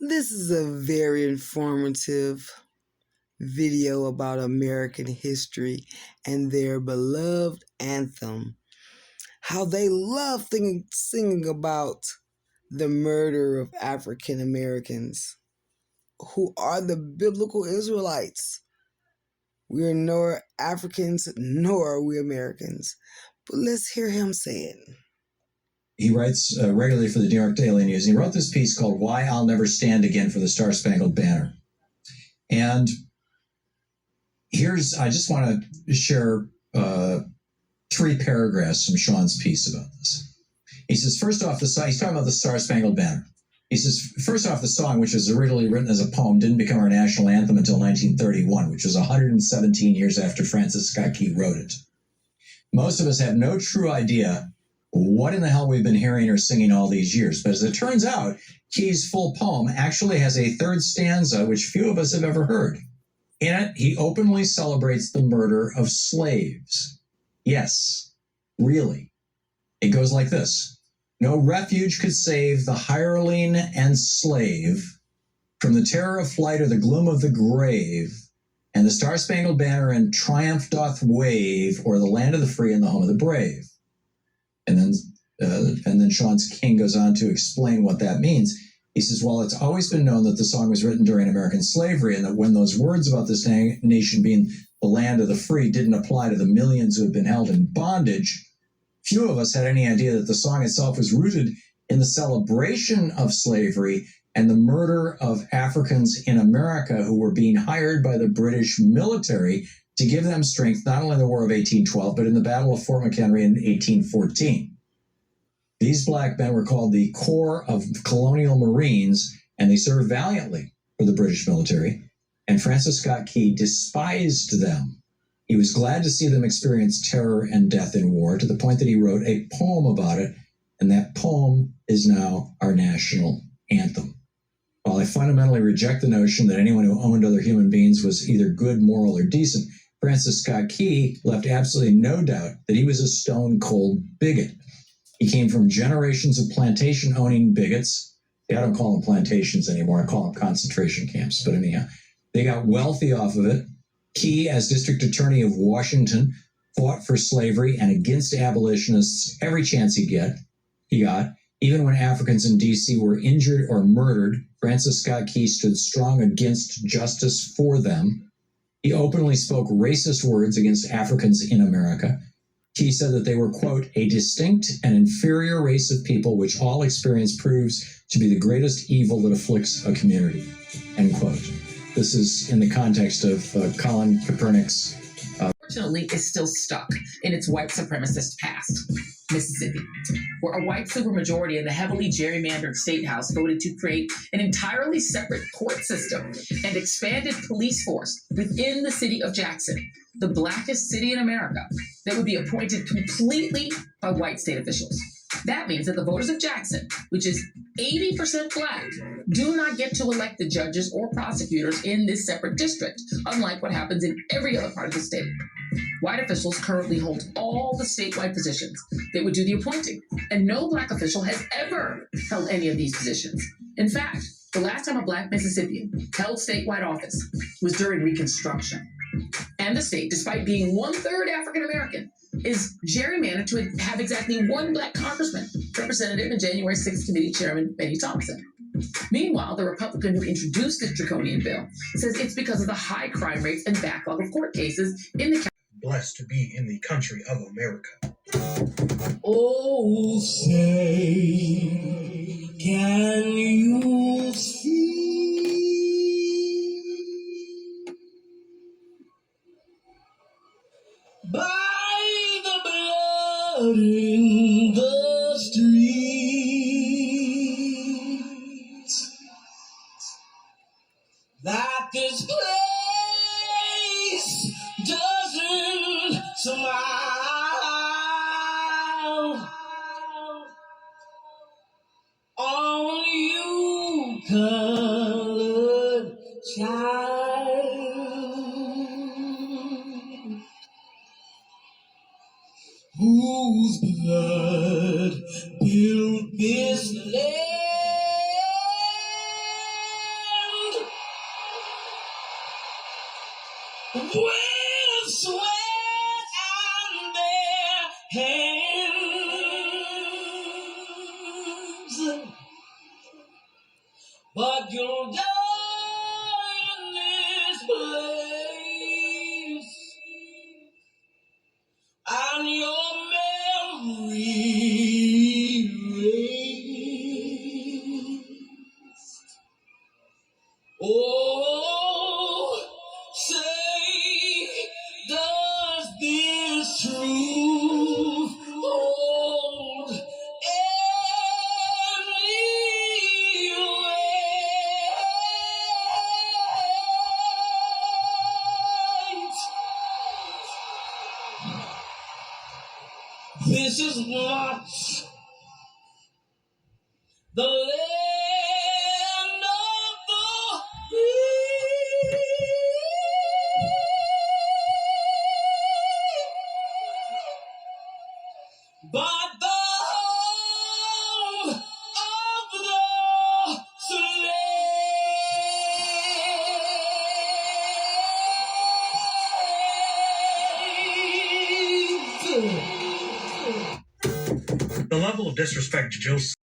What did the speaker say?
This is a very informative video about American history and their beloved anthem. How they love singing about the murder of African Americans, who are the biblical Israelites. We are nor Africans nor are we Americans. But let's hear him say it. He writes regularly for the New York Daily News. He wrote this piece called Why I'll Never Stand Again for the Star-Spangled Banner. And I just want to share 3 paragraphs from Sean's piece about this. He says, first off, he's talking about the Star-Spangled Banner. He says, first off, the song, which was originally written as a poem, didn't become our national anthem until 1931, which was 117 years after Francis Scott Key wrote it. Most of us have no true idea what in the hell we've been hearing or singing all these years. But as it turns out, Key's full poem actually has a 3rd stanza, which few of us have ever heard. In it, he openly celebrates the murder of slaves. Yes, really. It goes like this. No refuge could save the hireling and slave from the terror of flight or the gloom of the grave, and the Star-Spangled Banner in triumph doth wave o'er the land of the free and the home of the brave. And then Sean King goes on to explain what that means. He says, well, it's always been known that the song was written during American slavery, and that when those words about this nation being the land of the free didn't apply to the millions who had been held in bondage, few of us had any idea that the song itself was rooted in the celebration of slavery and the murder of Africans in America who were being hired by the British military to give them strength, not only in the War of 1812, but in the Battle of Fort McHenry in 1814. These black men were called the Corps of Colonial Marines, and they served valiantly for the British military. And Francis Scott Key despised them. He was glad to see them experience terror and death in war, to the point that he wrote a poem about it, and that poem is now our national anthem. While I fundamentally reject the notion that anyone who owned other human beings was either good, moral, or decent, Francis Scott Key left absolutely no doubt that he was a stone-cold bigot. He came from generations of plantation-owning bigots. I don't call them plantations anymore. I call them concentration camps. But anyhow, they got wealthy off of it. Key, as District Attorney of Washington, fought for slavery and against abolitionists every chance he got. Even when Africans in D.C. were injured or murdered, Francis Scott Key stood strong against justice for them. He openly spoke racist words against Africans in America. Key said that they were, quote, a distinct and inferior race of people which all experience proves to be the greatest evil that afflicts a community, end quote. This is in the context of Colin Kaepernick's. Unfortunately, is still stuck in its white supremacist past. Mississippi, where a white supermajority in the heavily gerrymandered state house voted to create an entirely separate court system and expanded police force within the city of Jackson, the blackest city in America, that would be appointed completely by white state officials. That means that the voters of Jackson, which is 80% black, do not get to elect the judges or prosecutors in this separate district, unlike what happens in every other part of the state. White officials currently hold all the statewide positions. They would do the appointing, and no black official has ever held any of these positions. In fact, the last time a black Mississippian held statewide office was during Reconstruction. And the state, despite being 1/3 African American, is gerrymandered to have exactly one black congressman, Representative and January 6th Committee Chairman Benny Thompson. Meanwhile, the Republican who introduced this draconian bill says it's because of the high crime rates and backlog of court cases in the county. Blessed to be in the country of America. Oh, say, can you see by the blood in the streets that this place doesn't smile on you, colored child, whose blood built this land. with sweat on their hands, but you'll die in this place, and your memory reigns. Oh, say, does this truth hold any weight? This is what the land of the free, but the home of the slave. The level of disrespect to Joe